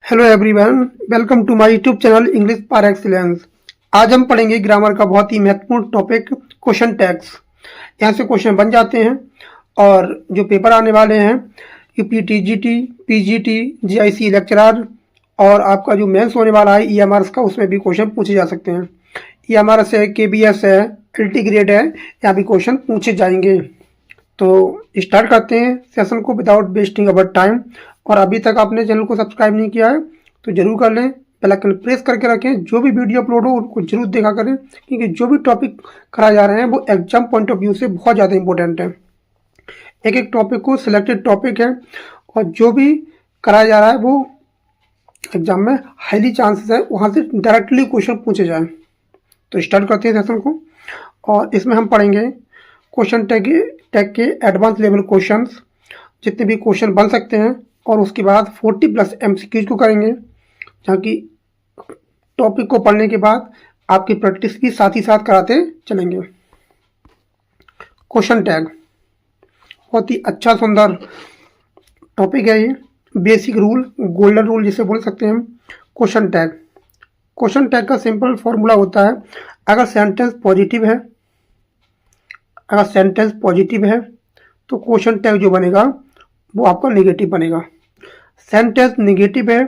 Hello everyone, welcome to my YouTube channel English par excellence. आज हम पढ़ेंगे grammar का बहुत ही महत्वपूर्ण टॉपिक क्वेश्चन टैग्स। यहाँ से क्वेश्चन बन जाते हैं और जो पेपर आने वाले हैं UP TGT, PGT, GIC lecturer और आपका जो मेंस होने वाला है ईएमआरएस का, उसमें भी क्वेश्चन पूछे जा सकते हैं। ईएमआरएस है, केबीएस है, एलटी ग्रेड है, यहाँ भी क्वेश्चन पूछे जाएंगे। तो स्टार्ट करते हैं सेशन को विदाउट वेस्टिंग अवर टाइम। और अभी तक आपने चैनल को सब्सक्राइब नहीं किया है तो जरूर कर लें, बेल आइकन प्रेस करके रखें। जो भी वीडियो अपलोड हो उनको जरूर देखा करें, क्योंकि जो भी टॉपिक कराए जा रहे हैं वो एग्जाम पॉइंट ऑफ व्यू से बहुत ज़्यादा इंपॉर्टेंट है। एक एक टॉपिक को सिलेक्टेड टॉपिक है और जो भी कराया जा रहा है वो एग्जाम में हाईली चांसेस है वहाँ से डायरेक्टली क्वेश्चन पूछे जाए। तो स्टार्ट करते हैं सेशन को और इसमें हम पढ़ेंगे क्वेश्चन टैग के एडवांस लेवल क्वेश्चंस, जितने भी क्वेश्चन बन सकते हैं, और उसके बाद 40+ एमसीक्यूज को करेंगे, जहाँ की टॉपिक को पढ़ने के बाद आपकी प्रैक्टिस भी साथ ही साथ कराते चलेंगे। क्वेश्चन टैग बहुत ही अच्छा सुंदर टॉपिक है ये। बेसिक रूल, गोल्डन रूल जिसे बोल सकते हैं हम। क्वेश्चन टैग का सिंपल फॉर्मूला होता है, अगर सेंटेंस पॉजिटिव है तो क्वेश्चन टैग जो बनेगा वो आपका नेगेटिव बनेगा। सेंटेंस नेगेटिव है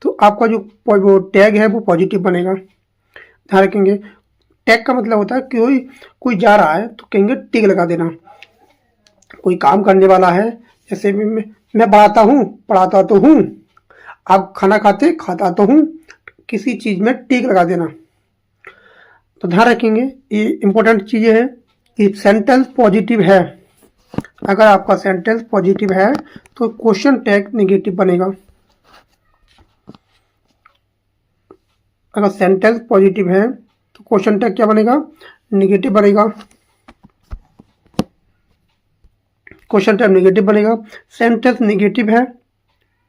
तो आपका जो टैग है वो पॉजिटिव बनेगा। ध्यान रखेंगे, टैग का मतलब होता है कि कोई जा रहा है तो कहेंगे टिक लगा देना। कोई काम करने वाला है, जैसे मैं पढ़ाता तो हूँ, आप खाना खाता तो हूँ, किसी चीज़ में टिक लगा देना। तो ध्यान रखेंगे, ये इंपॉर्टेंट चीज़ है कि सेंटेंस पॉजिटिव है। अगर आपका सेंटेंस पॉजिटिव है तो क्वेश्चन टैग नेगेटिव बनेगा। अगर सेंटेंस पॉजिटिव है तो क्वेश्चन टैग क्या बनेगा? नेगेटिव बनेगा। क्वेश्चन टैग नेगेटिव बनेगा। सेंटेंस नेगेटिव है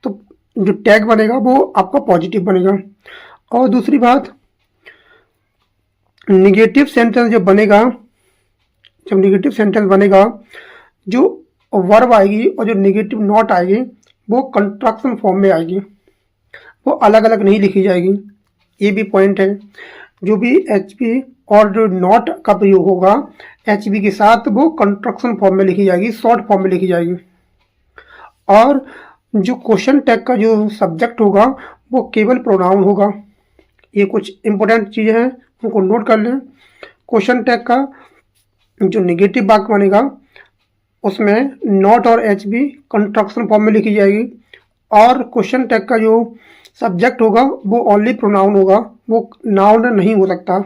तो जो टैग बनेगा वो आपका पॉजिटिव बनेगा। और दूसरी बात, नेगेटिव सेंटेंस जब नेगेटिव सेंटेंस बनेगा, जो वर्ब आएगी और जो नेगेटिव नॉट आएगी वो कंट्रैक्शन फॉर्म में आएगी, वो अलग अलग नहीं लिखी जाएगी। ये भी पॉइंट है। जो भी एच बी और जो नॉट का प्रयोग होगा एच बी के साथ, वो कंट्रैक्शन फॉर्म में लिखी जाएगी, शॉर्ट फॉर्म में लिखी जाएगी। और जो क्वेश्चन टैग का जो सब्जेक्ट होगा वो केवल प्रोनाउन होगा। ये कुछ इंपॉर्टेंट चीज़ें हैं, उनको नोट कर लें। क्वेश्चन टैग का जो नेगेटिव वाक्य बनेगा उसमें नॉट और एच बी कंट्रैक्शन फॉर्म में लिखी जाएगी। और क्वेश्चन टैग का जो सब्जेक्ट होगा वो ओनली प्रोनाउन होगा, वो नाउन नहीं हो सकता।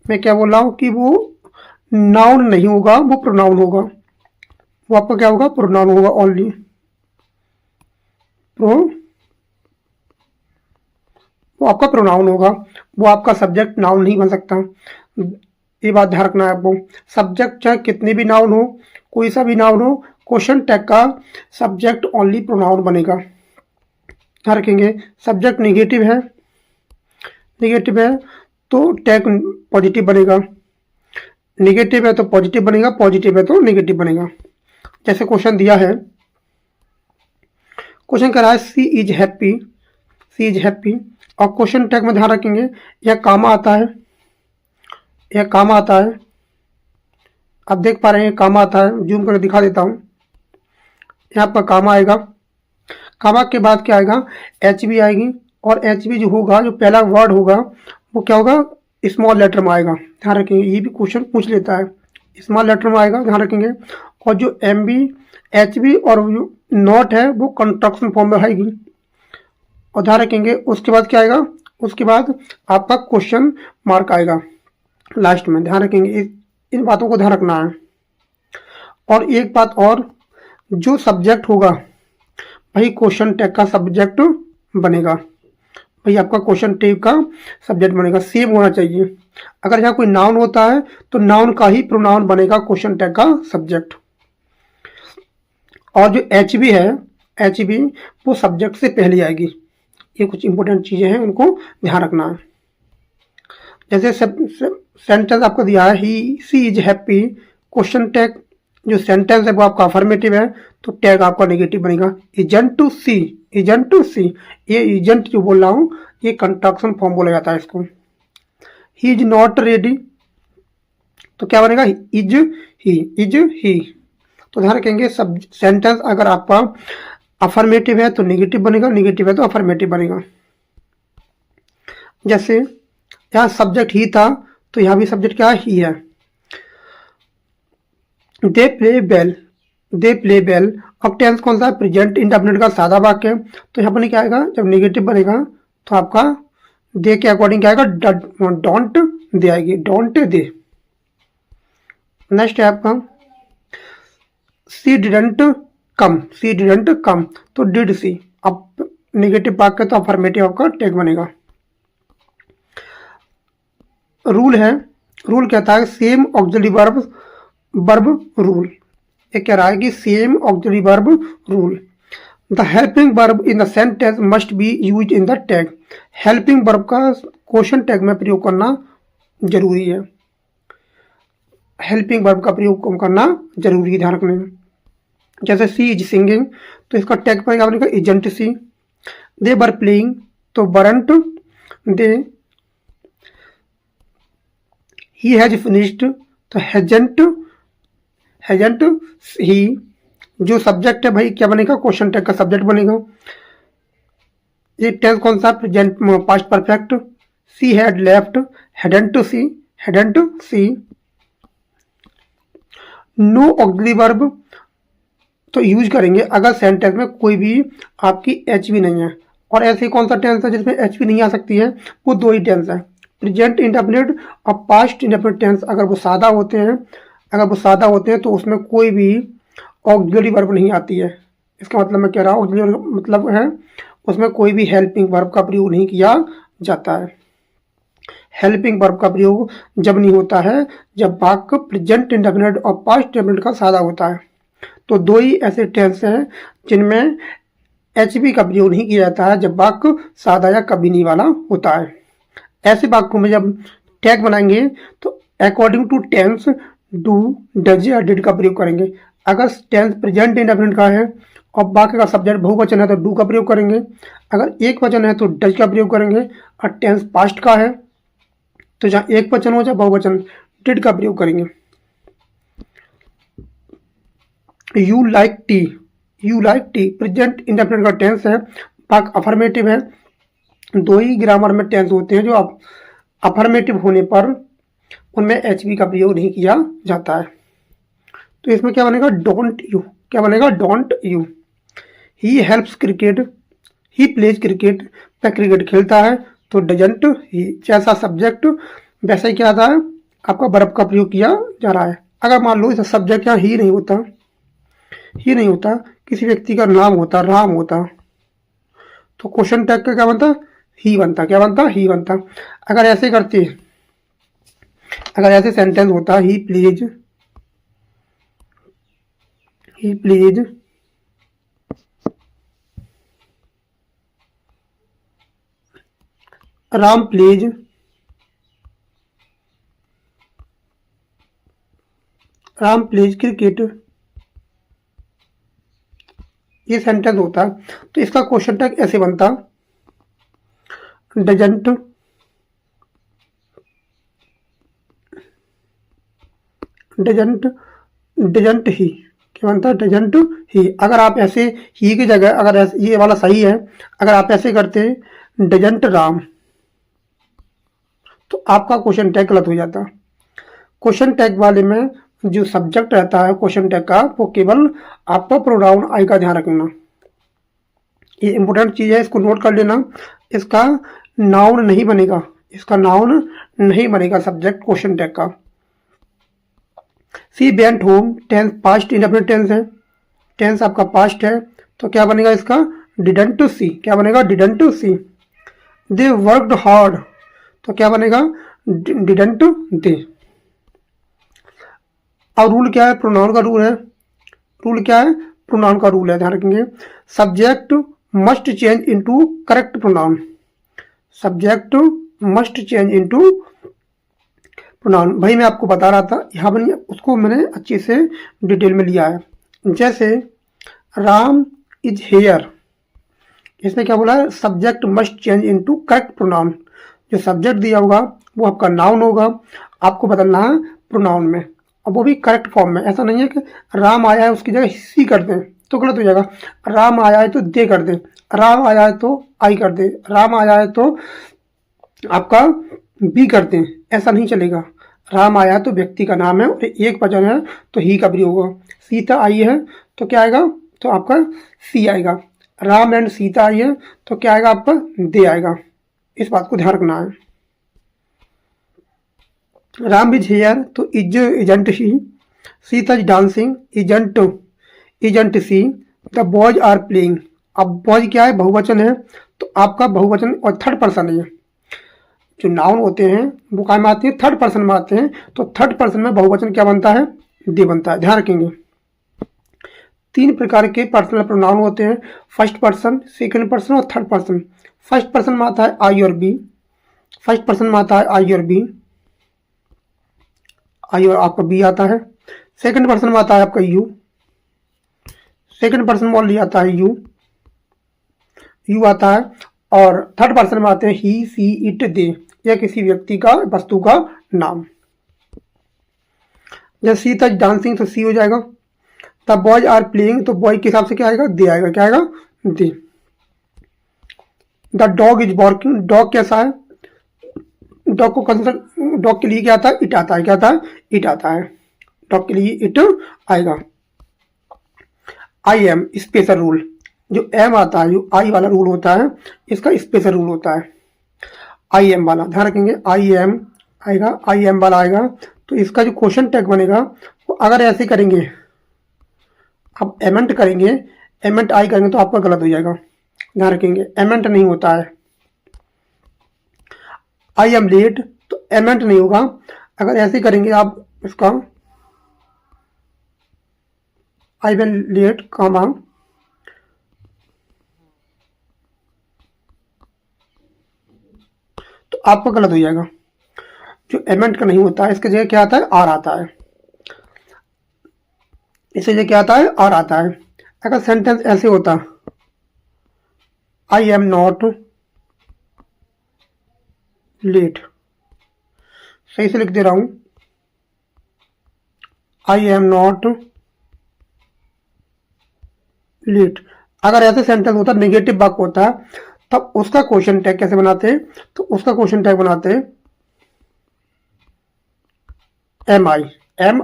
मैं क्या बोल रहा हूँ कि वो नाउन नहीं होगा, वो प्रोनाउन होगा। वो आपका क्या होगा? प्रोनाउन होगा ओनली। वो आपका प्रोनाउन होगा, वो आपका सब्जेक्ट नाउन नहीं बन सकता। ये बात ध्यान रखना है आपको। सब्जेक्ट चाहे कितने भी नाउन हो, कोई सा भी नाउन हो, क्वेश्चन टैग का सब्जेक्ट ओनली प्रोनाउन बनेगा। ध्यान रखेंगे, सब्जेक्ट नेगेटिव है तो टैग पॉजिटिव बनेगा, नेगेटिव है तो पॉजिटिव बनेगा, पॉजिटिव है तो नेगेटिव बनेगा। जैसे क्वेश्चन दिया है, क्वेश्चन कह रहा है सी इज हैप्पी, और क्वेश्चन टैग में ध्यान रखेंगे यह कामा आता है। आप देख पा रहे हैं कामा आता है, जूम करके दिखा देता हूँ। यहाँ पर कामा आएगा, कामा के बाद क्या आएगा? एच बी आएगी, और एच बी जो होगा, जो पहला वर्ड होगा वो क्या होगा? स्मॉल लेटर में आएगा। ध्यान रखेंगे, ये भी क्वेश्चन पूछ लेता है, स्मॉल लेटर में आएगा। ध्यान रखेंगे। और जो एम बी, एच बी और जो नॉट है वो कंट्रैक्शन फॉर्म में आएगी। और ध्यान रखेंगे उसके बाद क्या आएगा? उसके बाद आपका क्वेश्चन मार्क आएगा लास्ट में। ध्यान रखेंगे, इन बातों को ध्यान रखना है। और एक बात और, जो सब्जेक्ट होगा भाई क्वेश्चन टैग का सब्जेक्ट बनेगा। भाई आपका क्वेश्चन टैग का सब्जेक्ट बनेगा, सेम होना चाहिए। अगर यहाँ कोई नाउन होता है तो नाउन का ही प्रोनाउन बनेगा क्वेश्चन टैग का सब्जेक्ट। और जो एच बी है, एच बी वो सब्जेक्ट से पहले आएगी। ये कुछ इंपॉर्टेंट चीज़ें हैं, उनको ध्यान रखना है। जैसे सेंटेंस आपको दिया है सी इज हैप्पी, क्वेश्चन टैग जो सेंटेंस है वो आपका अफर्मेटिव है तो टैग आपका नेगेटिव बनेगा। Isn't to she, isn't to she, ये इजेंट जो बोल रहा हूँ ये कंट्रैक्शन फॉर्म बोला जाता है इसको। ही इज नॉट रेडी, तो क्या बनेगा, इज ही, इज ही। तो ध्यान रखेंगे सब सेंटेंस अगर आपका अफर्मेटिव है तो नेगेटिव बनेगा, नेगेटिव है तो अफर्मेटिव बनेगा। जैसे यहाँ सब्जेक्ट ही था तो यहाँ भी सब्जेक्ट क्या है, ही है। They play bell, they play bell. अब टेंस कौन सा है, प्रेजेंट इंडेफिनिट का सादा वाक्य है, तो यहाँ पर क्या आएगा, जब नेगेटिव बनेगा तो आपका दे के अकॉर्डिंग क्या आएगा, डोंट दे आएगी, डोंट दे। नेक्स्ट है आपका सी didn't come, C didn't come, तो डिड सी। अब नेगेटिव वाक्य तो अफर्मेटिव आपका टैग बनेगा। रूल है, रूल कहता है same auxiliary verb, verb rule. ये कह रहा है कि same auxiliary verb rule. The helping verb in the sentence must be use in the tag. Helping verb का क्वेश्चन टैग में प्रयोग करना जरूरी है, हेल्पिंग वर्ब का प्रयोग करना जरूरी है, ध्यान रखने में। जैसे सी इज सिंगिंग, तो इसका टैग पर क्या बनेगा, isn't she. They were playing, तो weren't they. He has finished, तो हैजेंट, हैजेंट ही। जो सब्जेक्ट है भाई क्या बनेगा, क्वेश्चन टैग का सब्जेक्ट बनेगा। ये टेंस कौन सा, present past perfect. She had left, hadn't she, hadn't she. No auxiliary verb तो यूज करेंगे अगर सेंटेंस में कोई भी आपकी एच भी नहीं है। और ऐसे कौन सा टेंस है जिसमें एच भी नहीं आ सकती है, वो दो ही टेंस है, प्रेजेंट इंडेफिनिट और पास्ट इंडेफिनिट टेंस। अगर वो सादा होते हैं, अगर वो सादा होते हैं तो उसमें कोई भी ऑक्सिलरी वर्ब नहीं आती है। इसका मतलब मैं कह रहा हूँ ऑक्सिलरी मतलब है उसमें कोई भी हेल्पिंग वर्ब का प्रयोग नहीं किया जाता है। हेल्पिंग वर्ब का प्रयोग जब नहीं होता है जब वाक्य प्रेजेंट इंडेफिनिट और पास्ट इंडेफिनिट का सादा होता है। तो दो ही ऐसे टेंस हैं जिनमें एच बी का प्रयोग नहीं किया जाता है, जब वाक्य सादा या कभी नहीं वाला होता है। ऐसे वाक्यों में जब टैग बनाएंगे तो according to tense do, does या डिड का प्रयोग करेंगे। अगर टेंस प्रेजेंट इंडेफिनिट का है और वाक्य का सब्जेक्ट बहुवचन है तो डू का प्रयोग करेंगे। अगर एक वचन है तो डज का प्रयोग करेंगे। और टेंस पास्ट का है तो जहाँ एक वचन हो चाहे बहुवचन, डिड का प्रयोग करेंगे। You like T, you like T present indefinite का टेंस है, वाक्य अफर्मेटिव है। दो ही ग्रामर में टेंस होते हैं जो आप अफर्मेटिव होने पर उनमें एच बी का प्रयोग नहीं किया जाता है। तो इसमें क्या बनेगा, डोंट यू, क्या बनेगा, don't you. He helps cricket, he plays cricket, वह क्रिकेट खेलता है, तो डजंट ही। जैसा सब्जेक्ट वैसा ही क्या आता है, आपका वर्ब का प्रयोग किया जा रहा है। अगर मान लो इस सब्जेक्ट यहाँ ही नहीं होता, ही नहीं होता, किसी व्यक्ति का नाम होता, राम होता, तो क्वेश्चन टैग का क्या बनता, ही बनता, क्या बनता, ही बनता। अगर ऐसे करते, अगर ऐसे सेंटेंस होता, he plays, he plays Ram plays, Ram plays cricket, ये सेंटेंस होता तो इसका क्वेश्चन टैग ऐसे बनता, डजंट, डजंट, डजंट ही, क्या बनता है, डजंट ही। अगर आप ऐसे ही की जगह अगर ऐसे, ये वाला सही है, अगर आप ऐसे करते डजंट राम तो आपका क्वेश्चन टैग गलत हो जाता। क्वेश्चन टैग वाले में जो सब्जेक्ट रहता है क्वेश्चन टैग का, वो केवल आपका प्रोनाउन आई का ध्यान रखना, ये इंपॉर्टेंट चीज है, इसको नोट कर लेना। इसका नाउन नहीं बनेगा, इसका नाउन नहीं बनेगा सब्जेक्ट क्वेश्चन टैग का। She went home, tense past indefinite tense है, टेंस आपका पास्ट है, तो क्या बनेगा इसका, डिडंट सी, क्या बनेगा, didn't she. They worked hard, तो क्या बनेगा, डिडंट दे। और रूल क्या है, प्रोनाउन का रूल है, रूल क्या है, प्रोनाउन का रूल है, ध्यान रखेंगे। Subject must change into correct pronoun, subject must change into pronoun. भाई मैं आपको बता रहा था यहाँ पर, उसको मैंने अच्छे से डिटेल में लिया है। जैसे राम इज हेयर, इसमें क्या बोला है, subject must change into correct pronoun. जो सब्जेक्ट दिया होगा वो आपका नाउन होगा, आपको बदलना है प्रोनाउन में, और वो भी करेक्ट फॉर्म में। ऐसा नहीं है कि राम आया है उसकी जगह सी कर दें तो गलत हो जाएगा। राम आया है तो दे कर दें, राम आया है तो आई कर दें, राम आया है तो आपका बी कर दें, ऐसा नहीं चलेगा। राम आया है तो व्यक्ति का नाम है और एक वचन है तो ही का प्रयोग होगा। सीता आई है तो क्या आएगा, तो आपका सी आएगा। राम एंड सीता आई है तो क्या आएगा आपका, दे आएगा। इस बात को ध्यान रखना है। राम इज हेयर तो is isn't he, Sita is dancing isn't she, the boys are playing. अब बॉयज क्या है, बहुवचन है तो आपका बहुवचन और थर्ड पर्सन है। जो नाउन होते हैं वो काय में आते हैं, थर्ड पर्सन में आते हैं, तो थर्ड पर्सन में बहुवचन क्या बनता है, दे बनता है, ध्यान रखेंगे। तीन प्रकार के पर्सनल प्रोनाउन होते हैं, फर्स्ट पर्सन, सेकंड पर्सन और थर्ड पर्सन। फर्स्ट पर्सन में आता है आई और बी, फर्स्ट पर्सन में आता है आई और बी, आई और आपका बी आता है। सेकंड पर्सन में आता है आपका यू, सेकंड पर्सन में ऑनली आता है यू आता है। और थर्ड पर्सन में आते हैं ही, सी, इट, दे, या किसी व्यक्ति का, वस्तु का नाम। जैसे सीता डांसिंग तो सी हो जाएगा, तब बॉयज आर प्लेइंग तो बॉय के हिसाब से क्या आएगा, दे आएगा, क्या आएगा, दे। द डॉग इज बॉर्किंग, डॉग कैसा है, डॉग को कंसिडर, डॉग के लिए क्या आता है, इट आता है, क्या आता है, इट आता है, डॉग के लिए इट आएगा। आई एम स्पेशल रूल, जो एम आता है, जो आई वाला रूल होता है, इसका स्पेशल रूल होता है आई एम वाला, ध्यान रखेंगे। आई एम आएगा, आई एम वाला आएगा, तो इसका जो क्वेश्चन टैग बनेगा वो अगर ऐसे करेंगे, आप एमेंट करेंगे, एमेंट आई करेंगे तो आपका गलत हो जाएगा, ध्यान रखेंगे। एमेंट नहीं होता है। आई एम लेट तो एमेंट नहीं होगा, अगर ऐसे करेंगे आप इसका आई एम लेट कामा, तो आपका गलत हो जाएगा। जो एमेंट का नहीं होता है इसके जगह क्या आता है, आर आता है, इससे जगह क्या आता है, आर आता है। अगर सेंटेंस ऐसे होता, आई एम नॉट लेट, सही से लिख दे रहा हूं, आई एम नॉट लेट। अगर ऐसे सेंटेंस होता, नेगेटिव वाक्य होता, तब उसका क्वेश्चन टैग कैसे बनाते हैं, तो उसका क्वेश्चन टैग बनाते हैं एम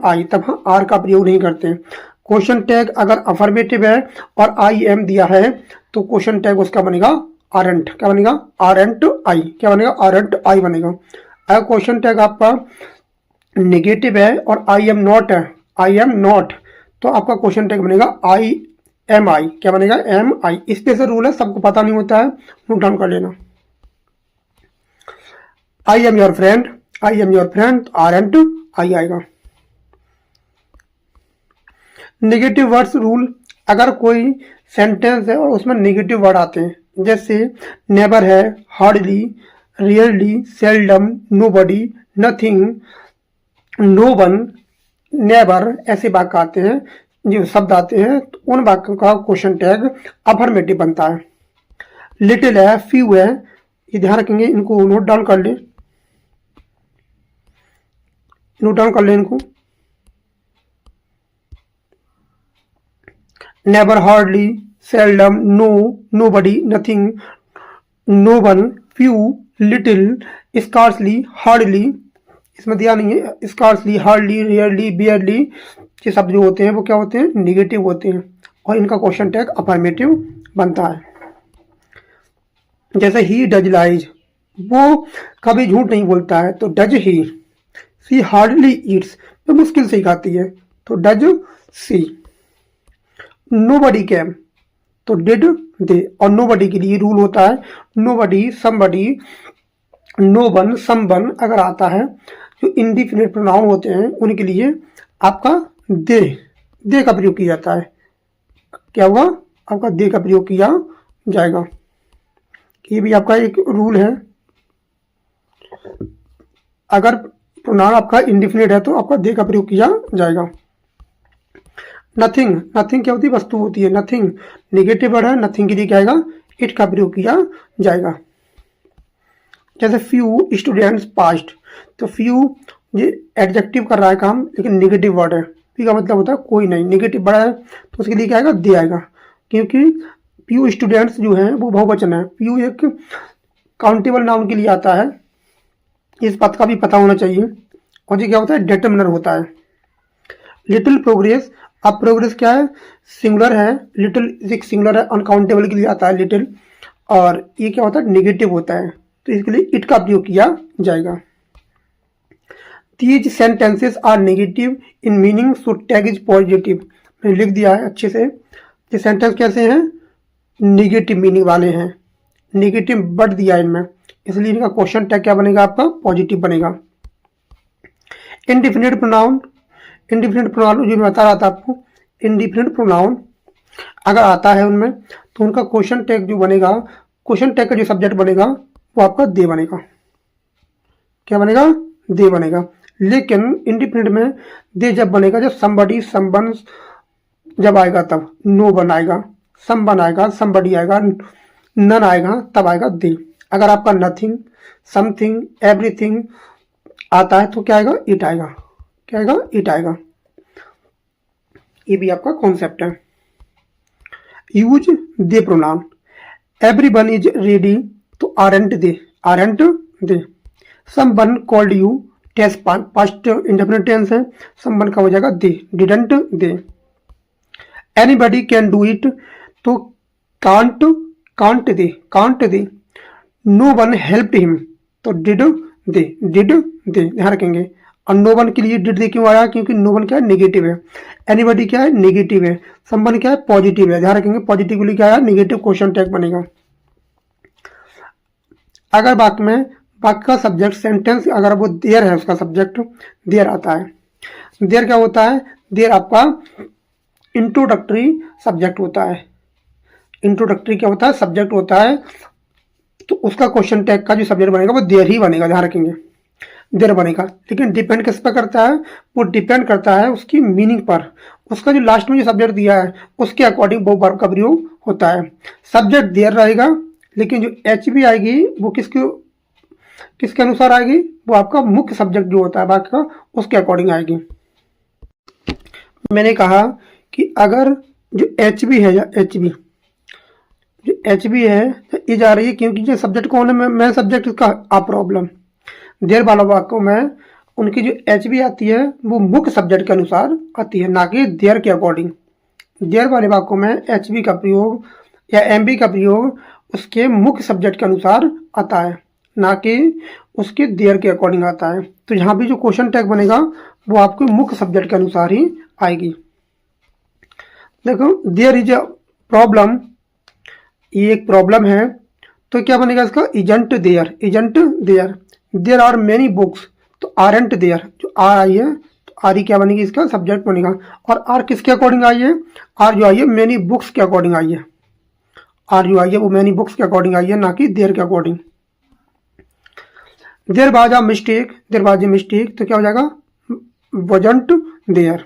आई, तब हम आर का प्रयोग नहीं करते। क्वेश्चन टैग अगर अफर्मेटिव है और आई एम दिया है तो क्वेश्चन टैग उसका बनेगा आरंट, क्या बनेगा, आरंट आई, क्या बनेगा, आरंट आई बनेगा। अगर क्वेश्चन टैग आपका नेगेटिव है और आई एम नॉट है, आई एम नॉट, तो आपका क्वेश्चन टैग बनेगा आई एम आई, क्या बनेगा, एम आई। स्पेशल रूल है, सबको पता नहीं होता है, नोट डाउन कर लेना। I am your friend, I am your friend, aren't I आएगा। नेगेटिव वर्ड्स रूल, अगर कोई सेंटेंस है और उसमें नेगेटिव वर्ड आते हैं, जैसे नेवर है, hardly, rarely, seldom, nobody, nothing, no one, never, ऐसे वाक्य आते हैं, जो शब्द आते हैं, तो उन वाक्यों का क्वेश्चन टैग अफर्मेटिव बनता है। लिटिल है, फ्यू है, ये ध्यान रखेंगे, इनको नोट डाउन कर ले, नोट डाउन कर ले इनको। Never, hardly, seldom, no, nobody, nothing, no one, few, little, scarcely, hardly, इसमें दिया नहीं है, स्कार्सली, हार्डली, रेयरली, बियरली, ये सब जो होते हैं वो क्या होते हैं, निगेटिव होते हैं, और इनका क्वेश्चन टैग अफर्मेटिव बनता है। जैसे ही डज लाइज, वो कभी झूठ नहीं बोलता है, तो does he. She hardly eats, तो मुश्किल से ही खाती है, तो डज सी। नोबडी कैम, तो डिड दे, और नोबडी के लिए रूल होता है nobody, somebody, no one, someone अगर आता है, जो इंडिफिनिट प्रोनाउन होते हैं उनके लिए आपका दे का प्रयोग किया जाता है। क्या होगा, आपका दे का प्रयोग किया जाएगा। ये भी आपका एक रूल है, अगर प्रोनाउन आपका इंडिफिनिट है तो आपका दे का प्रयोग किया जाएगा। नथिंग, नथिंग क्या होती है? वस्तु होती है। नथिंग नेगेटिव वर्ड है, नथिंग के लिए क्या आएगा? इट का प्रयोग किया जाएगा। जैसे फ्यू स्टूडेंट्स पास्ट, तो फ्यू ये एडजेक्टिव कर रहा है काम, लेकिन नेगेटिव वर्ड है। फ्यू का मतलब होता है कोई नहीं, नेगेटिव वर्ड है तो उसके लिए क्या आएगा? दे आएगा, क्योंकि फ्यू स्टूडेंट्स जो हैं वो बहुवचन है। फ्यू एक काउंटेबल नाउन के लिए आता है, इस बात का भी पता होना चाहिए। और ये क्या होता है? डिटरमिनर होता है। लिटिल प्रोग्रेस, अब प्रोग्रेस क्या है? सिंगुलर है, लिटिल एक सिंगुलर है, अनकाउंटेबल के लिए आता है लिटिल, और ये क्या होता है? नेगेटिव होता है, तो इसके लिए इट का प्रयोग किया जाएगा। These sentences are negative in meaning, so tag is positive। मैंने लिख दिया है अच्छे से। ये सेंटेंस कैसे हैं? नेगेटिव मीनिंग वाले हैं, नेगेटिव वर्ड दिया है इनमें, इसलिए इनका क्वेश्चन टैग क्या बनेगा? आपका पॉजिटिव बनेगा। इंडिफिनिट प्रोनाउन, इंडिफिनिट प्रोनाउन जो मैं बता रहा था आपको, इंडिफिनिट प्रोनाउन अगर आता है उनमें तो उनका क्वेश्चन टैग जो बनेगा, क्वेश्चन टैग का जो सब्जेक्ट बनेगा वो आपका दे बनेगा। क्या बनेगा? दे बनेगा। लेकिन इंडिफिनिट में दे जब बनेगा जब somebody, someone जब आएगा तब, नो वन आएगा, सम वन आएगा, somebody आएगा, नन आएगा, तब आएगा दे। अगर आपका नथिंग, समथिंग, एवरीथिंग आता है तो क्या आएगा? इट आएगा। क्या आएगा? इट आएगा। ये भी आपका कॉन्सेप्ट है। Use they pronoun, everyone is ready, तो aren't they, aren't they. Someone called you, टेस्ट पास्ट इंडेफिनिट टेंस है, समवन का हो जाएगा they, didn't they. Anybody can do it, तो can't, can't they, can't they. No one helped him, तो did they, did they, ध्यान रखेंगे। और नो वन के लिए डिड दे क्यों आया? क्योंकि नो वन क्या है? नेगेटिव है। एनीबडी क्या है? नेगेटिव है। समवन क्या है? पॉजिटिव है, ध्यान रखेंगे। पॉजिटिव के लिए क्या आया? नेगेटिव क्वेश्चन टैग बनेगा। अगर वाक्य में, वाक्य का सब्जेक्ट सेंटेंस अगर वो देयर है, उसका सब्जेक्ट देयर आता है। देयर क्या होता है? देयर आपका इंट्रोडक्टरी सब्जेक्ट होता है। इंट्रोडक्टरी क्या होता है? सब्जेक्ट होता है, तो उसका क्वेश्चन टैग का जो सब्जेक्ट बनेगा वो देयर ही बनेगा, ध्यान रखेंगे, देयर बनेगा। लेकिन डिपेंड किस पर करता है? वो डिपेंड करता है उसकी मीनिंग पर। उसका जो लास्ट में जो सब्जेक्ट दिया है उसके अकॉर्डिंग वो वर्ब का प्रयोग होता है। सब्जेक्ट देयर रहेगा, लेकिन जो एच बी आएगी वो किसके अनुसार आएगी? वो आपका मुख्य सब्जेक्ट जो होता है वाक्य का, उसके अकॉर्डिंग आएगी। मैंने कहा कि अगर जो एच बी है, या एच बी, जो एच बी है तो ये जा रही है, क्योंकि जो सब्जेक्ट कौन है? मैं सब्जेक्ट इसका आ प्रॉब्लम। देर वाला वाक्यों में उनकी जो एच बी आती है वो मुख्य सब्जेक्ट के अनुसार आती है, ना कि देयर के अकॉर्डिंग। देयर वाले वाक्यों में एच बी का प्रयोग या एम बी का प्रयोग उसके मुख्य सब्जेक्ट के अनुसार आता है, ना कि उसके देयर के अकॉर्डिंग आता है। तो यहाँ भी जो क्वेश्चन टैग बनेगा वो आपके मुख्य सब्जेक्ट के अनुसार ही आएगी। देखो, देयर इज अ प्रॉब्लम, ये एक प्रॉब्लम है, तो क्या बनेगा इसका? Isn't there, isn't there. There are many books, तो आरंट देयर, जो आर आई है तो आर ही क्या बनेगी? इसका सब्जेक्ट बनेगा। और आर किसके अकॉर्डिंग आई है? आर जो आई है मेनी बुक्स के अकॉर्डिंग आई है। आर जो आई है वो मेनी बुक्स के अकॉर्डिंग आई है, ना कि देयर के according. There was a mistake, there was a mistake, तो क्या हो जाएगा? Wasn't there.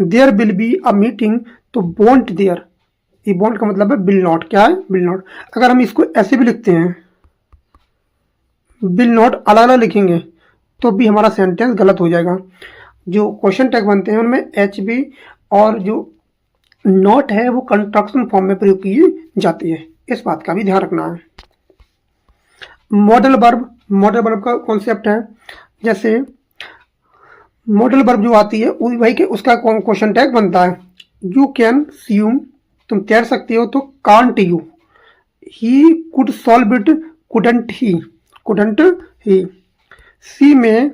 There will be a meeting, तो वोंट देयर, ये वोंट का मतलब है विल नॉट। क्या है? Will not. अगर हम इसको ऐसे भी लिखते हैं, विल नॉट अलग अलग लिखेंगे तो भी हमारा सेंटेंस गलत हो जाएगा। जो क्वेश्चन टैग बनते हैं उनमें एच बी और जो नॉट है वो कंस्ट्रक्शन फॉर्म में प्रयोग की जाती है, इस बात का भी ध्यान रखना है। मॉडल वर्ब, मॉडल वर्ब का कॉन्सेप्ट है, जैसे मॉडल वर्ब जो आती है वही के उसका क्वेश्चन टैग बनता है। यू कैन स्विम, तुम तैर सकते हो, तो can't you. He could solve it, couldn't he, couldn't he. She may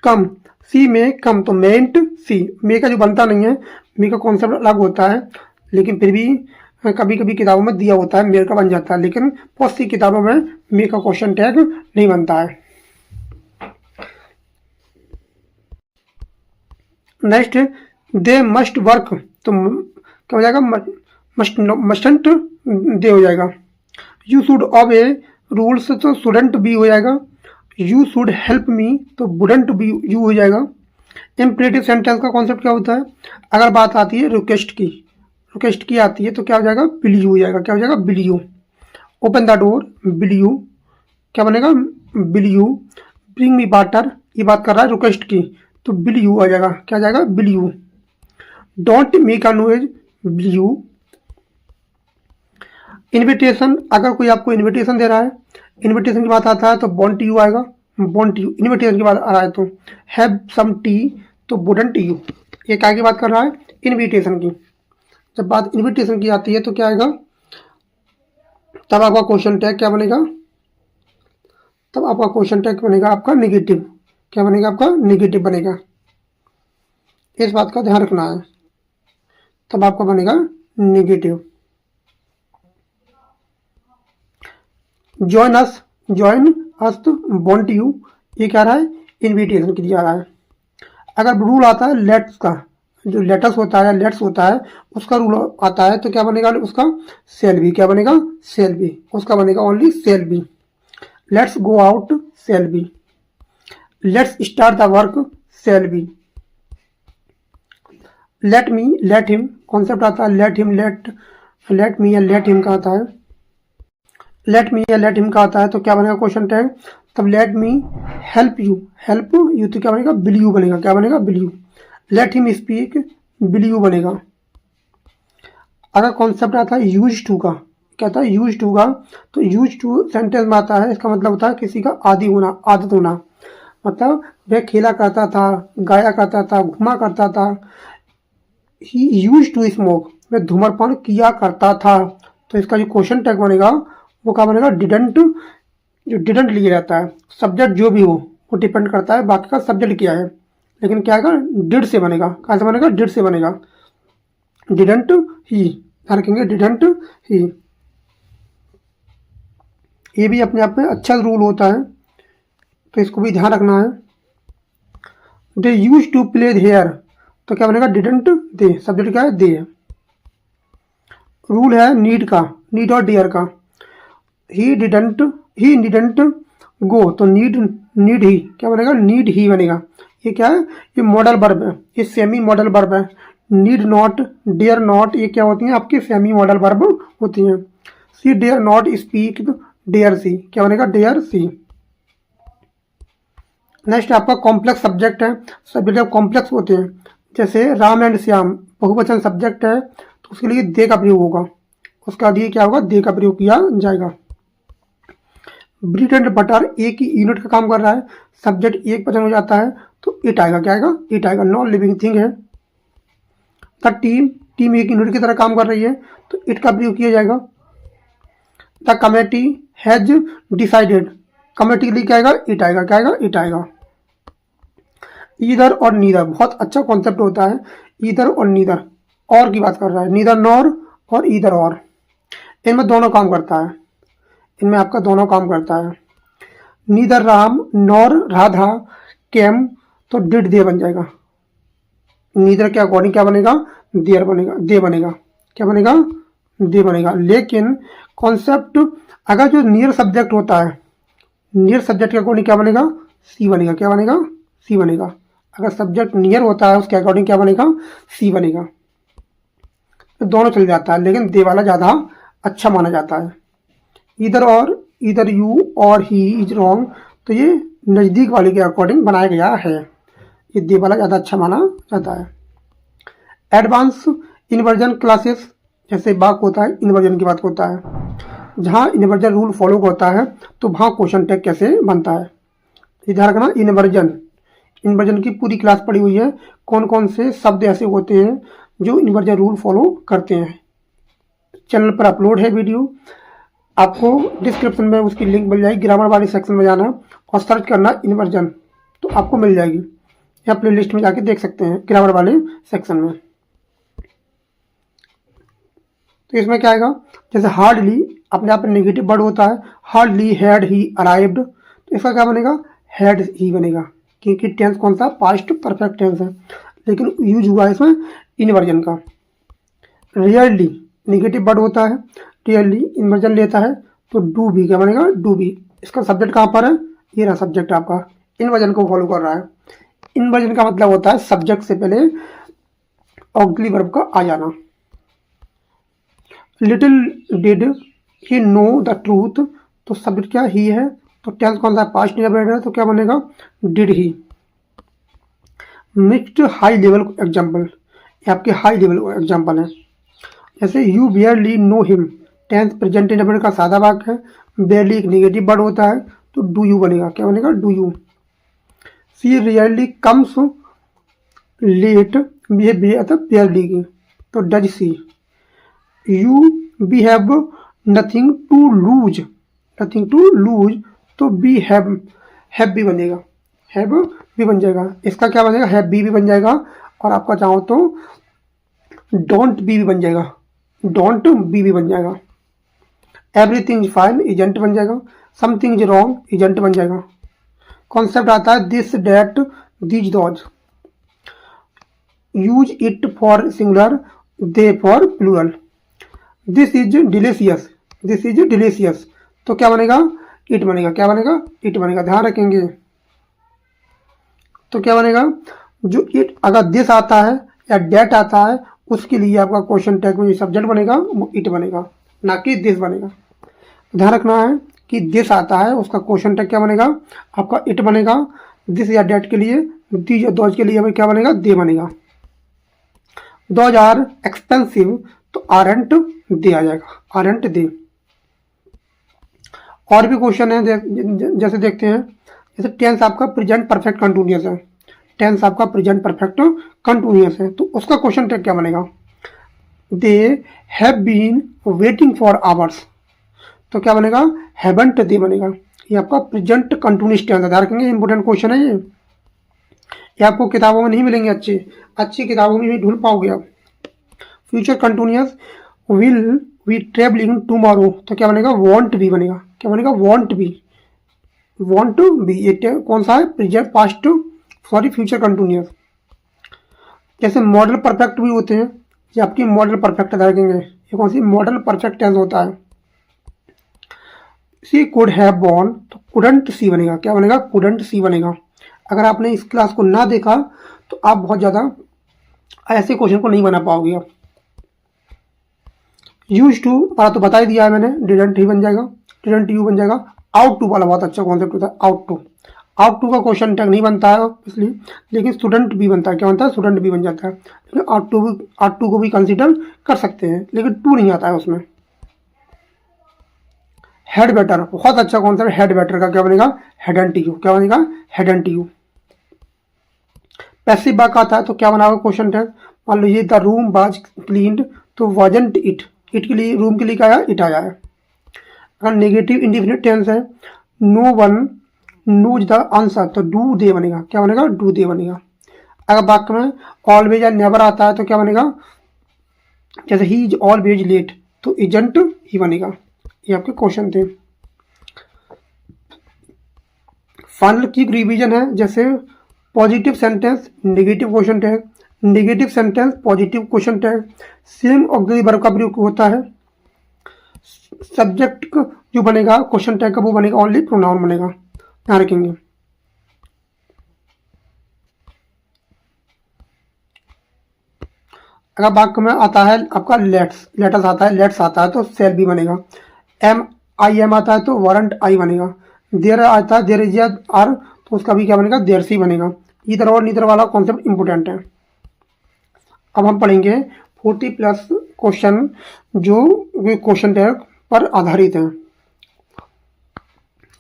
come, C may कम, तो मेंट सी। मे का जो बनता नहीं है, मे का कॉन्सेप्ट अलग होता है, लेकिन फिर भी कभी कभी किताबों में दिया होता है मेर का बन जाता है, लेकिन बहुत सी किताबों में मे का क्वेश्चन टैग नहीं बनता है। नेक्स्ट, दे मस्ट वर्क, तो क्या हो जाएगा? मस्ट, मस्टंट दे हो जाएगा। यू शुड ऑबे रूल्स, तो शुडंट बी हो जाएगा। यू शुड हेल्प मी, तो वुडंट बी यू हो जाएगा। इम्परेटिव सेंटेंस का कॉन्सेप्ट क्या होता है? अगर बात आती है रिक्वेस्ट की आती है तो क्या हो जाएगा? विल यू हो जाएगा। क्या हो जाएगा? Will you open the door, will you क्या बनेगा? Will you bring me water, ये बात कर रहा है रिक्वेस्ट की, तो विल यू आ जाएगा। क्या आ जाएगा? Will you. Don't make a noise, will you. Invitation, अगर कोई आपको इन्विटेशन दे रहा है, इन्विटेशन की बात आता है तो वॉन्ट यू आएगा, वॉन्ट यू। इन्विटेशन की बात आ रहा है तो हैव सम टी, तो वुडंट यू। ये क्या की बात कर रहा है? इन्विटेशन की। जब बात इन्विटेशन की आती है तो क्या आएगा? तब आपका क्वेश्चन टैग क्या बनेगा? तब आपका क्वेश्चन टैग बनेगा आपका नेगेटिव। क्या बनेगा? आपका नेगेटिव बनेगा। इस बात का ध्यान रखना है। तब आपका बनेगा नेगेटिव। जॉइन अस तो वॉन्ट यू, ये क्या रहा है? इन्विटेशन के लिए आ रहा है। अगर रूल आता है लेट्स का, जो लेटस होता है, लेट्स होता है, उसका रूल आता है तो क्या बनेगा? उसका सेल बी। क्या बनेगा? Shall we. उसका बनेगा only shall we. Let's go out, shall we. Let's start the work, shall we. Let me, let him concept आता है। लेट हिम, लेट मी या लेट हिम का आता है। लेट मी या लेट हिम का आता है तो क्या बनेगा क्वेश्चन टैग? तब लेट मी हेल्प यू, तो क्या बनेगा? विल यू बनेगा। क्या बनेगा? Will you. Let him speak, will you बनेगा। अगर कॉन्सेप्ट आता है यूज टू का, क्या आता है? यूज टू का, तो यूज टू सेंटेंस में आता है, इसका मतलब होता है किसी का आदी होना, आदत होना। मतलब वह खेला करता था, गाया करता था, घुमा करता था। ही यूज टू स्मोक, वह धूम्रपान किया करता था। तो इसका जो क्वेश्चन टैग बनेगा वो क्या बनेगा? डिडंट। जो डिडंट लिया जाता है, सब्जेक्ट जो भी हो वो डिपेंड करता है बाकी का सब्जेक्ट क्या है, लेकिन क्या आएगा? डिड से बनेगा। कहाँ से बनेगा? डिड से बनेगा। डिडंट ही, ध्यान रखेंगे, डिडंट ही। ये भी अपने आप में अच्छा रूल होता है, तो इसको भी ध्यान रखना है। दे यूज टू प्ले हेयर, तो क्या बनेगा? डिडंट दे, सब्जेक्ट क्या है? दे। रूल है नीड का, नीड और डेयर का। ही डिडंट गो, तो नीड ही, क्या बनेगा? नीड ही बनेगा। ये क्या है? ये मॉडल वर्ब है, ये सेमी मॉडल वर्ब है। नीड नॉट, डेयर नॉट, ये क्या होती हैं? आपकी सेमी मॉडल वर्ब होती हैं। सी डेयर नॉट स्पीक, डेयर सी, क्या बनेगा? डेयर सी। नेक्स्ट आपका कॉम्प्लेक्स सब्जेक्ट है। सब्जेक्ट जब कॉम्प्लेक्स होते हैं, जैसे राम एंड श्याम बहुवचन सब्जेक्ट है, तो उसके लिए दे का प्रयोग होगा। उसका लिए क्या होगा? दे का प्रयोग किया जाएगा। ब्रेड एंड बटर एक ही यूनिट का काम कर रहा है, सब्जेक्ट एक वचन हो जाता है तो इट आएगा। क्या आएगा? इट आएगा। नॉन लिविंग थिंग है। द टीम एक यूनिट की तरह काम कर रही है तो इट का प्रयोग किया जाएगा। The committee has decided, committee के लिए क्या आएगा? इट आएगा। क्या आएगा? इट आएगा। ईदर और नीदर बहुत अच्छा कॉन्सेप्ट होता है। ईदर और नीदर, और की बात कर रहा है, नीदर नॉर और ईदर और, इनमें दोनों काम करता है। इनमें आपका दोनों काम करता है। नीदर राम नॉर राधा केम, तो डिड दे बन जाएगा। नीदर के अकॉर्डिंग क्या बनेगा? देयर बनेगा, दे बनेगा। क्या बनेगा? दे बनेगा। लेकिन कॉन्सेप्ट अगर जो नियर सब्जेक्ट होता है, नियर सब्जेक्ट के अकॉर्डिंग क्या बनेगा? सी बनेगा। क्या बनेगा? सी बनेगा। अगर सब्जेक्ट नियर होता है उसके अकॉर्डिंग क्या बनेगा? सी बनेगा। तो दोनों चल जाता है, लेकिन दे वाला ज़्यादा अच्छा माना जाता है। इधर और, इधर यू और ही इज रॉन्ग, तो ये नज़दीक वाले के अकॉर्डिंग बनाया गया है। ये दे वाला ज़्यादा अच्छा माना जाता है। एडवांस इन्वर्जन क्लासेस, जैसे बाक होता है इन्वर्जन की बात होता है, जहाँ इन्वर्जन रूल फॉलो होता है तो वहाँ क्वेश्चन टैग कैसे बनता है, ये ध्यान रखना। इन्वर्जन की पूरी क्लास पड़ी हुई है, कौन कौन से शब्द ऐसे होते हैं जो इन्वर्जन रूल फॉलो करते हैं। चैनल पर अपलोड है वीडियो, आपको डिस्क्रिप्शन में उसकी लिंक मिल जाएगी। ग्रामर वाले सेक्शन में जाना और सर्च करना इन्वर्जन, तो आपको मिल जाएगी, या प्ले लिस्ट में जाके देख सकते हैं ग्रामर वाले सेक्शन में। तो इसमें क्या आएगा? जैसे हार्डली अपने आप में नेगेटिव वर्ड होता है, हार्डली हैड ही अराइव्ड, तो इसका क्या बनेगा? हैड ही बनेगा, क्योंकि टेंस कौन सा? पास्ट परफेक्ट टेंस है, लेकिन यूज हुआ है इसमें इन्वर्जन का। रियरली नेगेटिव वर्ड होता है, रियरली इन्वर्जन लेता है तो डू भी, क्या बनेगा? डू भी। इसका सब्जेक्ट कहाँ पर है? ये रहा सब्जेक्ट आपका, इन्वर्जन को फॉलो कर रहा है। इन्वर्जन का मतलब होता है सब्जेक्ट से पहले ऑक्सिलरी वर्ब का आ जाना। Little did he know the truth, तो सब्जेक्ट क्या ही है, तो टेंस कौन सा है, पास्ट इंडेफिनिट है, तो क्या बनेगा did he. Mixed high level example, ये आपके हाई लेवल एग्जाम्पल है। जैसे you barely know him, tense present indefinite का सादा वाक्य है, बियरली एक नेगेटिव वर्ड होता है, तो डू यू बनेगा, क्या बनेगा do you. She rarely comes late, barely की, तो does she. You be have nothing to lose, nothing to lose, तो बी हैव भी बनेगा, हैव भी बन जाएगा। इसका क्या बनेगा, हैव बी भी बन जाएगा, और आपका चाहो तो डोंट बी भी बन जाएगा, डोंट बी भी बन जाएगा। एवरीथिंग इज फाइन, इजेंट बन जाएगा। समथिंग इज रॉन्ग, इजेंट बन जाएगा। कॉन्सेप्ट आता है this that these those. Use it for singular, they for plural. This is delicious, this is delicious, तो क्या बनेगा इट बनेगा, क्या बनेगा इट बनेगा, ध्यान रखेंगे। तो क्या बनेगा, जो इट अगर दिस आता है या डेट आता है उसके लिए आपका क्वेश्चन टैग में जो सब्जेक्ट बनेगा वो इट बनेगा, ना कि दिस बनेगा। ध्यान रखना है कि दिस आता है उसका क्वेश्चन टैग क्या बनेगा, आपका इट बनेगा। दिस या डेट के लिए, दीज या दोज के लिए हमें क्या बनेगा दे बनेगा। दोज आर एक्सपेंसिव, तो आरंट दे आ जाएगा, आरंट दे। और भी क्वेश्चन है जैसे देखते हैं, जैसे टेंस आपका प्रेजेंट परफेक्ट कंटिन्यूअस है, टेंस आपका प्रेजेंट परफेक्ट कंटिन्यूअस है, तो उसका क्वेश्चन टैग क्या बनेगा, they have been waiting for hours, तो क्या बनेगा हैवंट दे बनेगा। ये आपका प्रेजेंट कंटिन्यूअस टेंस है, ध्यान रखेंगे इंपॉर्टेंट क्वेश्चन है ये आपको किताबों में नहीं मिलेंगे, अच्छी किताबों में भी ढूंढ पाओगे आप। Future continuous, will we travelling tomorrow, तो क्या बनेगा वॉन्ट बी बनेगा, क्या बनेगा वॉन्ट बी, वॉन्ट बी। ये कौन सा है present past sorry future continuous. जैसे मॉडल परफेक्ट भी होते हैं, ये आपकी मॉडल परफेक्ट रखेंगे, ये कौन सी मॉडल परफेक्ट टेंस होता है। सी कुड हैव बॉर्न, तो कुडंट सी बनेगा, क्या बनेगा कुडंट सी बनेगा। अगर आपने इस क्लास को ना देखा तो आप बहुत ज़्यादा ऐसे क्वेश्चन को नहीं बना पाओगे आप। यूज टू वाला तो बता ही दिया है मैंने, डिडंट ही बन जाएगा, डिडंट यू बन जाएगा। आउट टू वाला बहुत अच्छा कॉन्सेप्ट होता है, आउट टू। आउट टू का क्वेश्चन टैग नहीं बनता है इसलिए, लेकिन स्टूडेंट भी बनता है, क्या बनता है स्टूडेंट भी बन जाता है। लेकिन आउट टू को भी कंसिडर कर सकते हैं, लेकिन टू नहीं आता है उसमें। हेड बेटर बहुत अच्छा कॉन्सेप्ट, हेड बेटर का क्या बनेगा हेडंट यू, क्या बनेगा हेडंट यू। पैसिव वाक आता है तो क्या बना होगा क्वेश्चन टैग, मान लीजिए द रूम वाज क्लीन्ड, तो वाजंट इट, इट के लिए रूम के लिए क्या आया इट आया है। अगर नेगेटिव इंडिफिनिट टेंस है, no one knows the answer, तो डू दे बनेगा, क्या बनेगा डू दे बनेगा। अगर वाक्य में ऑलवेज या नेवर आता है तो क्या बनेगा, जैसे ही इज ऑलवेज लेट, तो इजंट ही बनेगा। ये आपके क्वेश्चन थे। फाइनल की रिवीजन है, जैसे positive sentence negative question tag, negative sentence positive question tag, same auxiliary verb का प्रयोग होता है। सब्जेक्ट जो बनेगा क्वेश्चन टैग का वो बनेगा ओनली प्रोनाउन बनेगा, ध्यान रखेंगे। अगर वाक्य में आता है आपका लेटर्स आता है, लेट्स आता है तो सेल भी बनेगा। एम आता है तो वारंट आई बनेगा। देर आता है देर इज आर, तो उसका भी क्या बनेगा देर सी बनेगा। इधर और नीदर वाला कॉन्सेप्ट इंपोर्टेंट है। अब हम पढ़ेंगे 40+ क्वेश्चन जो क्वेश्चन टैग पर आधारित हैं,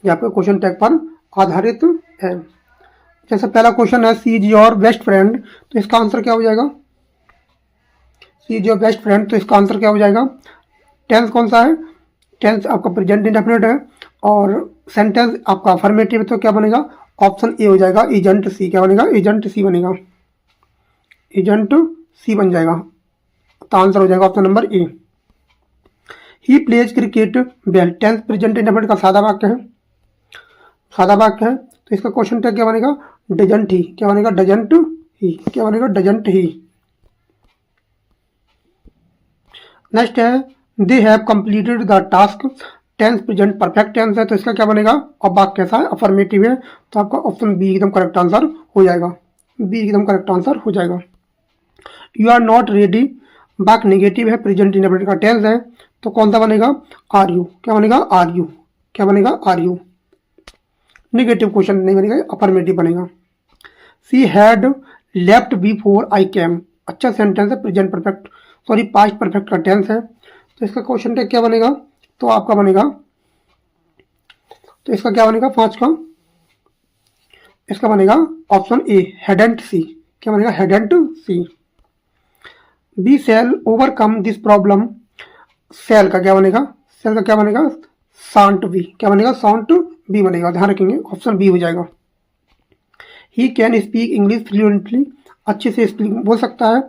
या आपके क्वेश्चन टैग पर आधारित है। जैसे पहला क्वेश्चन है सी इज योर बेस्ट फ्रेंड, तो इसका आंसर क्या हो जाएगा, सी इज योर बेस्ट फ्रेंड, तो इसका आंसर क्या हो जाएगा। टेंस कौन सा है, टेंस आपका प्रेजेंट इंडेफिनिट है, और सेंटेंस आपका अफर्मेटिव है, तो क्या बनेगा ऑप्शन ए हो जाएगा एजेंट सी, क्या बनेगा एजेंट सी बनेगा, एजेंट सी बन जाएगा, तो आंसर हो जाएगा option number A. He plays cricket well, tense present indefinite का सादा वाक्य है, सादा वाक्य है, तो इसका क्वेश्चन टैग क्या बनेगा डजंट ही, क्या बनेगा डजंट ही, क्या बनेगा डजंट ही। नेक्स्ट है they have completed the task, tense present perfect tense है, तो इसका क्या बनेगा और वाक्य कैसा है अफर्मेटिव है, तो आपका ऑप्शन बी एकदम करेक्ट आंसर हो जाएगा। बी एकदम करेक्ट आंसर हो जाएगा। यू आर नॉट रेडी, बाक नेगेटिव है, प्रेजेंट इंडेफिनिट का टेंस है, तो कौन सा बनेगा? Are you. क्या बनेगा? Are you. क्या बनेगा? Are you. नेगेटिव क्वेश्चन नहीं बनेगा, अफर्मेटिव बनेगा। She had left before I came, अच्छा सेंटेंस है, present perfect sorry past perfect का टेंस है, तो इसका क्वेश्चन टैग क्या बनेगा? तो आपका बनेगा, तो इसका क्या बनेगा 5 का? इसका बनेगा ऑप्शन ए, हैडंट सी। क्या बनेगा? Hadn't she. We shall overcome this problem, shall का क्या बनेगा? सेल का क्या बनेगा? Shan't we. क्या बनेगा? शांट बी बनेगा, ध्यान रखेंगे, ऑप्शन बी हो जाएगा। He can speak English fluently, अच्छे से स्पीक बोल सकता है,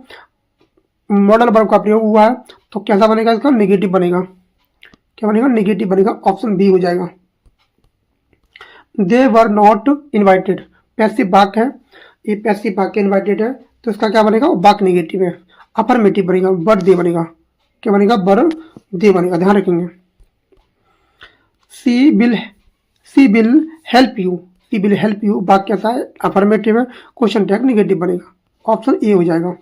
मॉडल वर्ब का प्रयोग हुआ है, तो कैसा बनेगा? इसका नेगेटिव बनेगा। क्या बनेगा? नेगेटिव बनेगा, ऑप्शन बी हो जाएगा। दे वर नॉट इन्वाइटेड, पैसिव वाक्य है, ये पैसिव वाक्य इन्वाइटेड है, तो इसका क्या बनेगा? वाक्य नेगेटिव है, अफर्मेटिव बनेगा, बर दे बनेगा। क्या बनेगा? बर दे बनेगा, ध्यान रखेंगे। She will help you, she will help you, वाक्य कैसा है? अफर्मेटिव है, क्वेश्चन टैग नेगेटिव बनेगा, ऑप्शन ए हो जाएगा।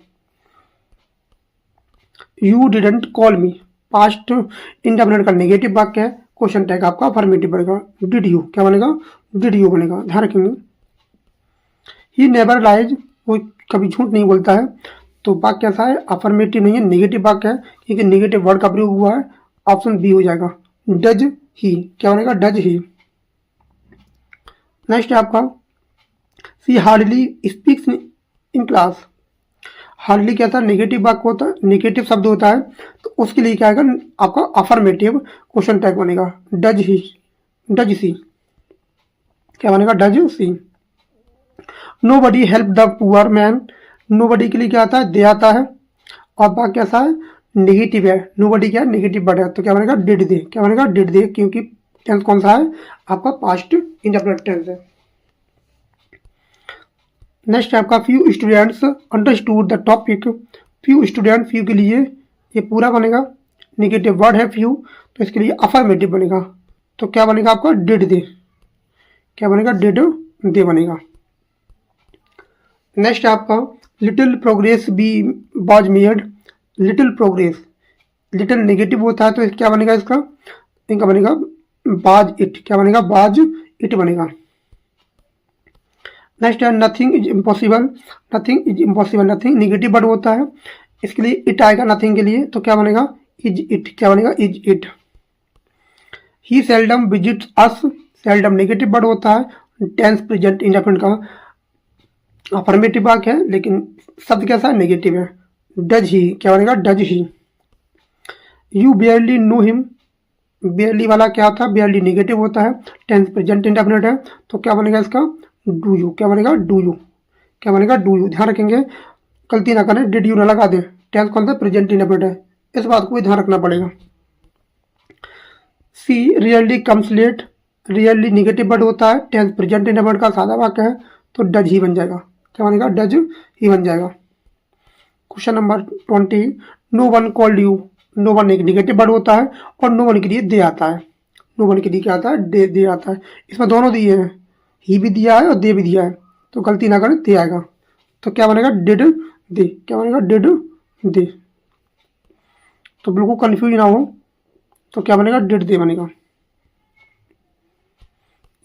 You didn't call me, past indefinite का नेगेटिव वाक्य है, क्वेश्चन टैग आपका अफर्मेटिव बनेगा। डिड यू, क्या बनेगा? डिड यू बनेगा, ध्यान रखेंगे। ही नेवर लाइज, वो कभी झूठ नहीं बोलता है, तो वाक्य कैसा है? अफर्मेटिव नहीं है, नेगेटिव वाक्य है, क्योंकि नेगेटिव वर्ड का प्रयोग हुआ है, ऑप्शन बी हो जाएगा। डज ही, क्या बनेगा? Does he. नेक्स्ट है आपका she hardly speaks in class, hardly क्या था? नेगेटिव वाक्य होता है, नेगेटिव शब्द होता है, तो उसके लिए क्या आएगा? आपका अफर्मेटिव क्वेश्चन टैग बनेगा, डज ही, डज सी। क्या बनेगा? Does she. Nobody help the poor man, nobody के लिए क्या आता है? दे आता है, और वाक्य कैसा है? नेगेटिव है, नो बडी क्या है? नेगेटिव वर्ड है, तो क्या बनेगा? Did they. क्या बनेगा? डिड दे, क्योंकि टेंस कौन सा है? आपका पास्ट इंडेफिनिट टेंस है। नेक्स्ट है आपका few students understood the topic, few student, few के लिए ये पूरा बनेगा, नेगेटिव वर्ड है फ्यू, तो इसके लिए अफर्मेटिव बनेगा, तो क्या बनेगा आपका? Did they. क्या बनेगा? डिड दे बनेगा। नेक्स्ट है आपका little progress be was made, little progress, little negative होता है, तो क्या बनेगा इसका? इनका बनेगा बाज इट। क्या बनेगा? बाज इट बनेगा। नेक्स्ट है nothing is impossible, nothing is impossible, nothing negative word होता है, इसके लिए इट आएगा नथिंग के लिए, तो क्या बनेगा? Is it. क्या बनेगा? Is it. He seldom visits us, seldom negative word होता है, टेंस प्रेजेंट इंडेफिनिट का अफर्मेटिव वाक्य है, लेकिन शब्द कैसा है? नेगेटिव है। डज ही, क्या बनेगा? Does he. You बेयरली know him, बेयरली वाला क्या था? बेयरली नेगेटिव होता है, टेंस प्रेजेंट इंडेफिनिट है, तो क्या बनेगा इसका? Do you. क्या बनेगा? Do you. क्या बनेगा? Do you. ध्यान रखेंगे, गलती ना करें, डिड यू ना लगा दें, टेंस कौन सा? प्रेजेंट इंडेफिनिट है, इस बात को भी ध्यान रखना पड़ेगा। She rarely comes late, rarely negative word होता है, टेंस प्रेजेंट इंडेफिनिट का सादा वाक्य है, तो डज ही बन जाएगा। क्या बनेगा? डज ही बन जाएगा। Question number 20, no one called you, no one एक नेगेटिव वर्ड होता है, और नो वन के लिए दे आता है, नो वन के लिए क्या आता है? दे आता है, इसमें दोनों दिए हैं, ही भी दिया है और दे भी दिया है, तो गलती ना करें, दे आएगा, तो क्या बनेगा? Did they. क्या बनेगा? डिड दे। तो बिल्कुल कंफ्यूज ना हो, तो क्या बनेगा? डिड दे बनेगा।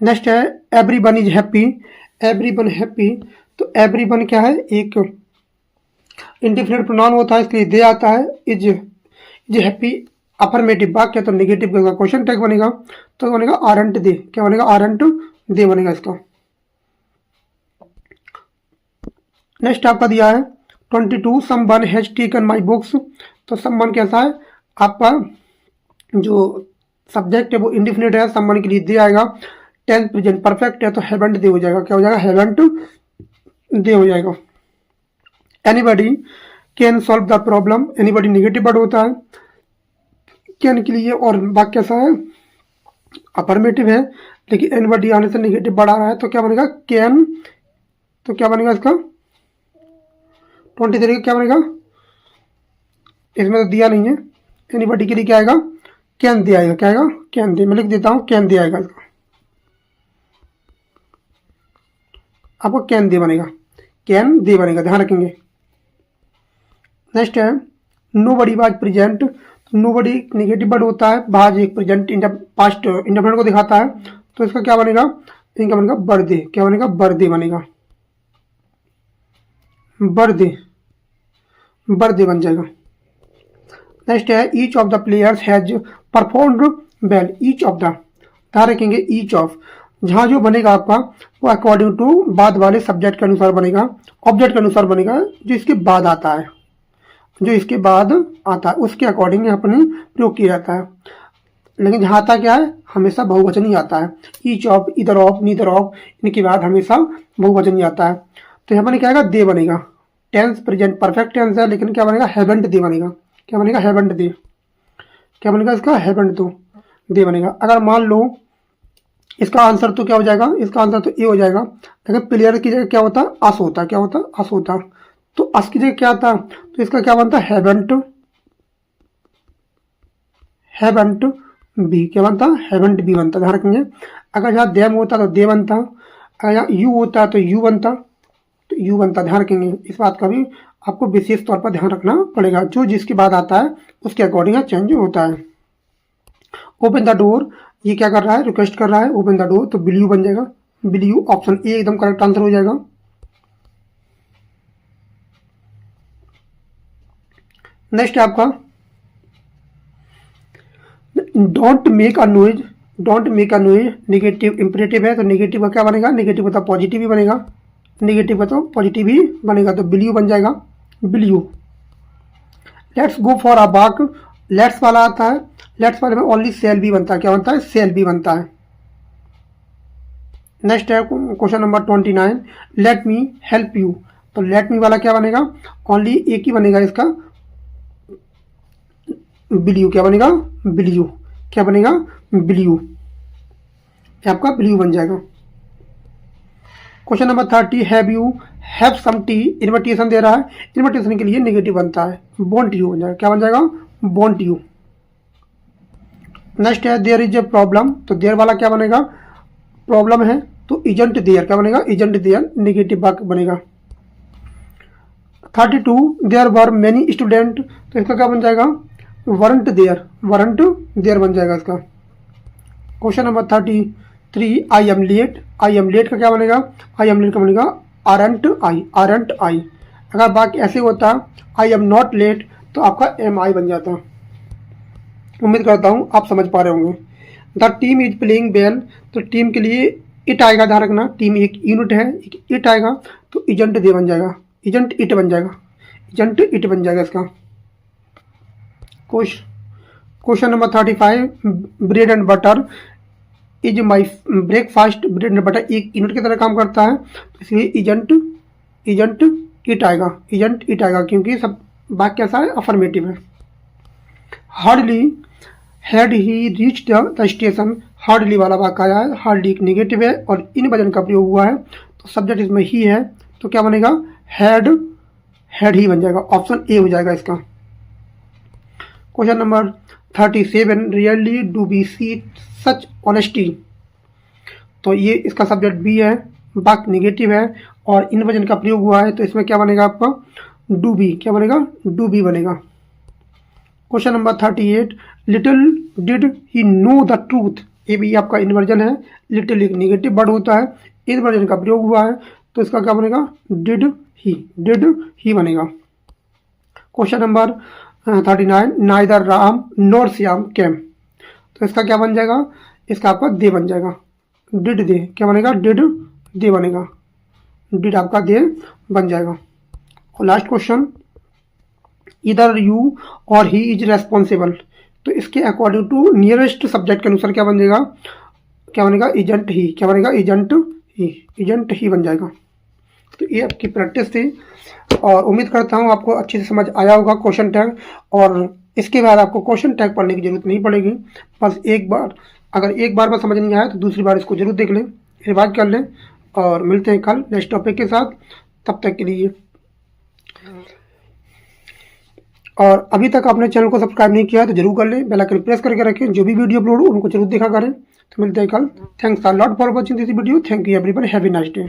नेक्स्ट है everyone is happy, everyone happy, तो एवरीवन क्या है? एक इंडिफिनिट प्रोनाउन होता है, इसके लिए दे आता है, इज हैप्पी अफर्मेटिव वाक्य, तो नेगेटिव का क्वेश्चन टैग बनेगा, तो बनेगा आरंट दे। क्या बनेगा? आरंट दे बनेगा इसका। नेक्स्ट आपका दिया है 22, someone has taken my books, तो समवन कैसा है? आपका जो सब्जेक्ट है वो इंडिफिनिट है, समवन के लिए दे आएगा, टेंस प्रेजेंट परफेक्ट है, तो हैवेंट दे हो जाएगा। क्या हो जाएगा? हैवेंट दे हो जाएगा। Anybody can solve the problem, anybody negative word होता है, कैन के लिए, और वाक्य कैसा है? अफर्मेटिव है, लेकिन एनीबडी आने से नेगेटिव वर्ड आ रहा है, तो क्या बनेगा? कैन, तो क्या बनेगा इसका? 23 का क्या बनेगा? इसमें तो दिया नहीं है, एनीबडी के लिए क्या आएगा? कैन दे आएगा। क्या आएगा? कैन दे, मैं लिख देता हूँ, कैन दे आएगा इसका, आपको कैन दे बनेगा। कैन दे बनेगा, ध्यान रखेंगे। नेक्स्ट है nobody was present. Nobody negative word होता है, वाज एक प्रेजेंट पास्ट इंडेफिनिट को दिखाता है, तो इसका क्या बनेगा, इनका बनेगा बर्थडे। क्या बनेगा, बर्थडे बनेगा, बर्थडे, बर्थडे बन जाएगा। नेक्स्ट है each of the players has performed well. Each of the, ध्यान रखेंगे ईच ऑफ, जहाँ जो बनेगा आपका वो अकॉर्डिंग टू बाद वाले सब्जेक्ट के अनुसार बनेगा, ऑब्जेक्ट के अनुसार बनेगा, जो इसके बाद आता है, जो इसके बाद आता है उसके अकॉर्डिंग यहाँ पर प्रयोग किया जाता है। लेकिन जहाँ आता क्या है, हमेशा बहुवचन ही आता है। ईच ऑफ, इधर ऑफ, नीदर ऑफ, इनके बाद हमेशा बहुवचन ही आता है। तो यहाँ पर क्या आएगा, दे बनेगा। टेंस प्रेजेंट परफेक्ट टेंस है, लेकिन क्या बनेगा, हैवेंट दे बनेगा। क्या बनेगा, हैवेंट दे। क्या बनेगा इसका, हैवेंट तो दे बनेगा। अगर मान लो इसका आंसर तो क्या हो जाएगा, इसका आंसर तो ए हो जाएगा। अगर प्लेयर की जगह क्या होता, अस होता। क्या होता, अस होता। तो अस की जगह क्या आता, तो इसका क्या बनता, हैवेंट, हैवेंट बी। क्या बनता, हैवेंट बी बनता, ध्यान रखेंगे। अगर यहाँ देम होता तो दे बनता, अगर यहाँ यू होता तो यू बनता, तो यू बनता, ध्यान रखेंगे। इस बात का भी आपको विशेष तौर पर ध्यान रखना पड़ेगा, जो जिसके बाद आता है उसके अकॉर्डिंग चेंज होता है। ओपन द डोर, ये क्या कर रहा है, रिक्वेस्ट कर रहा है, ओपन द डोर, तो विल यू बन जाएगा, विल यू। ऑप्शन ए एकदम करेक्ट आंसर हो जाएगा। नेक्स्ट है आपका don't make a noise. Don't make a noise negative imperative है, तो नेगेटिव का क्या बनेगा, नेगेटिव का तो पॉजिटिव ही बनेगा, नेगेटिव का तो पॉजिटिव ही बनेगा, तो विल यू बन जाएगा, will you. Let's go for a walk, let's वाला आता है, लेट्स वाले में ओनली सेल भी बनता है। क्या बनता है, सेल भी बनता है। नेक्स्ट है question number 29, let me help you. तो लेट मी वाला क्या बनेगा, ओनली एक ही बनेगा इसका, विल यू। क्या बनेगा, विल यू। क्या बनेगा, विल यू। आपका विल यू बन जाएगा। Question number 30, have you have some tea. Invitation दे रहा है, इन्विटेशन के लिए नेगेटिव बनता है, वॉन्ट यू बन जाएगा। क्या बन जाएगा, वॉन्ट यू। नेक्स्ट है देयर इज ए प्रॉब्लम, तो देयर वाला क्या बनेगा, प्रॉब्लम है, तो इजंट देयर। क्या बनेगा, इजंट देयर, नेगेटिव वाक्य बनेगा। 32, देयर वर मेनी स्टूडेंट, तो इसका क्या बन जाएगा, वरंट देयर, वरंट देयर बन जाएगा इसका। Question number 33, I am late. I am late का क्या बनेगा, आई एम लेट का बनेगा आरंट आई, आरंट आई। अगर बाकी ऐसे होता आई एम नॉट लेट, तो आपका एम आई बन जाता। उम्मीद करता हूँ आप समझ पा रहे होंगे। The team is playing well, तो टीम के लिए इट आएगा, ध्यान रखना। टीम एक यूनिट है, एक इट आएगा, तो इजंट दे बन जाएगा, इजंट इट बन जाएगा, इजंट इट बन जाएगा इसका। Question number 35, bread and butter is my breakfast. Bread and butter एक यूनिट की तरह काम करता है, तो इसलिए इजंट, इजंट इट आएगा, इजंट इट आएगा, क्योंकि सब वाक्य कैसा है, अफर्मेटिव है। Hardly had he reach the station, hardly वाला वाक्य आया है, हार्डली एक नेगेटिव है और इन वजन का प्रयोग हुआ है, तो सब्जेक्ट इसमें ही है, तो क्या बनेगा, हैड, हैड ही बन जाएगा। ऑप्शन ए हो जाएगा इसका। Question number 37, really do we see such honesty, तो ये इसका सब्जेक्ट बी है, वाक्य नेगेटिव है और इन वजन का प्रयोग हुआ है, तो इसमें क्या बनेगा आपका, डू बी। क्या बनेगा, डू बी बनेगा। Question number 38, little did he know the truth, ये भी आपका इन्वर्जन है, लिटिल एक नेगेटिव वर्ड होता है, इन्वर्जन का प्रयोग हुआ है, तो इसका क्या बनेगा, डिड ही बनेगा। Question number 39, neither Ram nor Shyam came, तो इसका क्या बन जाएगा, इसका आपका दे बन जाएगा, डिड दे। क्या बनेगा, डिड दे बनेगा, डिड आपका दे बन जाएगा। और लास्ट क्वेश्चन, इधर यू और ही इज रेस्पॉन्सिबल, तो इसके अकॉर्डिंग टू नियरेस्ट सब्जेक्ट के अनुसार क्या बन जाएगा, क्या बनेगा, इजंट ही। क्या बनेगा, इजंट ही, इजंट ही बन जाएगा। तो ये आपकी प्रैक्टिस थी और उम्मीद करता हूँ आपको अच्छे से समझ आया होगा क्वेश्चन टैग, और इसके बाद आपको क्वेश्चन टैग पढ़ने की जरूरत नहीं पड़ेगी। बस एक बार, अगर एक बार में समझ नहीं आया तो दूसरी बार इसको जरूर देख लें, रिवाइज कर लें, और मिलते हैं कल नेक्स्ट टॉपिक के साथ। तब तक के लिए, और अभी तक आपने चैनल को सब्सक्राइब नहीं किया तो जरूर कर लें, बेल आइकन प्रेस करके रखें, जो भी वीडियो अपलोड हो उनको जरूर देखा करें। तो मिलते हैं कल। Thanks a lot for watching this video. Thank you everyone, have a nice day.